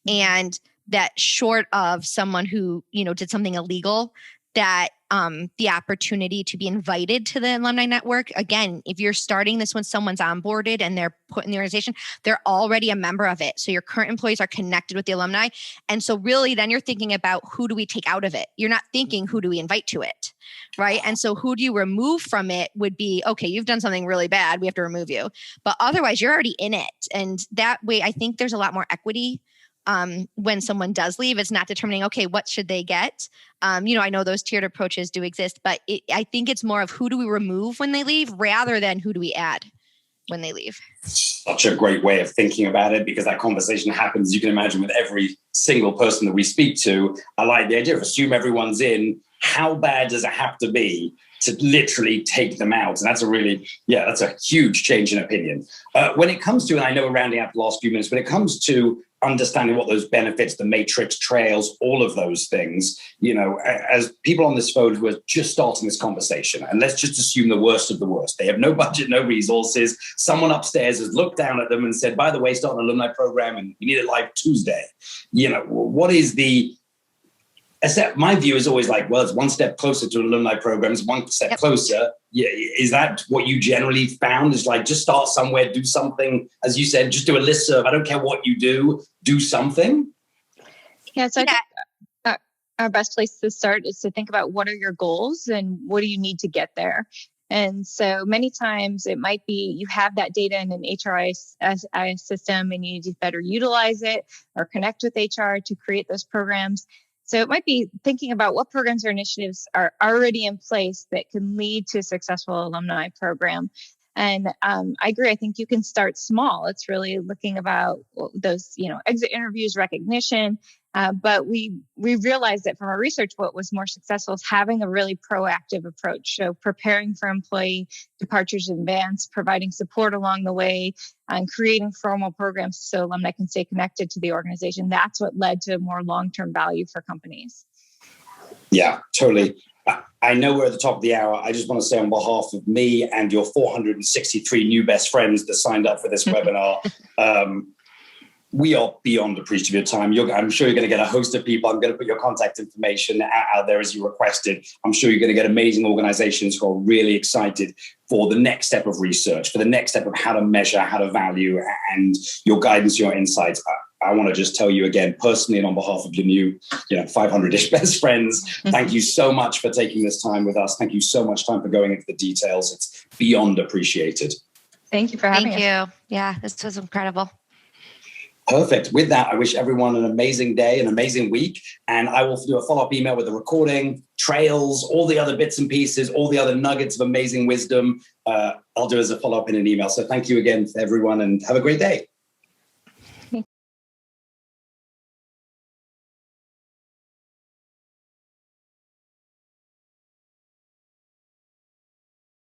and that short of someone who, did something illegal, that the opportunity to be invited to the alumni network, again, if you're starting this when someone's onboarded and they're put in the organization, they're already a member of it. So your current employees are connected with the alumni. And so really then you're thinking about who do we take out of it? You're not thinking who do we invite to it, right? And so who do you remove from it would be, okay, you've done something really bad, we have to remove you. But otherwise you're already in it. And that way, I think there's a lot more equity when someone does leave. It's not determining, okay, what should they get? I know those tiered approaches do exist, but I think it's more of who do we remove when they leave rather than who do we add when they leave. Such a great way of thinking about it, because that conversation happens, you can imagine, with every single person that we speak to. I like the idea of assume everyone's in. How bad does it have to be to literally take them out? And that's that's a huge change in opinion. When it comes to, and I know we're rounding out the last few minutes, when it comes to understanding what those benefits, the matrix trails, all of those things, as people on this phone who are just starting this conversation, and let's just assume the worst of the worst. They have no budget, no resources. Someone upstairs has looked down at them and said, by the way, start an alumni program and you need it live Tuesday. What is the... My view is always like, well, it's one step closer to an alumni program, it's one step closer. Yeah, is that what you generally found? Is like, just start somewhere, do something, as you said, just do a listserv. I don't care what you do something. Yeah, so I think our best place to start is to think about what are your goals and what do you need to get there. And so many times it might be you have that data in an HRIS system and you need to better utilize it or connect with HR to create those programs. So it might be thinking about what programs or initiatives are already in place that can lead to a successful alumni program. And I agree. I think you can start small. It's really looking about those, exit interviews, recognition. But we realized that from our research, what was more successful is having a really proactive approach. So preparing for employee departures in advance, providing support along the way, and creating formal programs so alumni can stay connected to the organization. That's what led to more long-term value for companies. Yeah, totally. I know we're at the top of the hour. I just want to say on behalf of me and your 463 new best friends that signed up for this webinar, we are beyond appreciative of your time. I'm sure you're going to get a host of people. I'm going to put your contact information out there as you requested. I'm sure you're going to get amazing organizations who are really excited for the next step of research, for the next step of how to measure, how to value, and your guidance, your insights. I want to just tell you again, personally, and on behalf of your new 500-ish best friends, thank you so much for taking this time with us. Thank you so much time for going into the details. It's beyond appreciated. Thank you for having us. Thank you. Yeah, this was incredible. Perfect. With that, I wish everyone an amazing day, an amazing week. And I will do a follow-up email with the recording, trails, all the other bits and pieces, all the other nuggets of amazing wisdom. I'll do as a follow-up in an email. So thank you again to everyone and have a great day.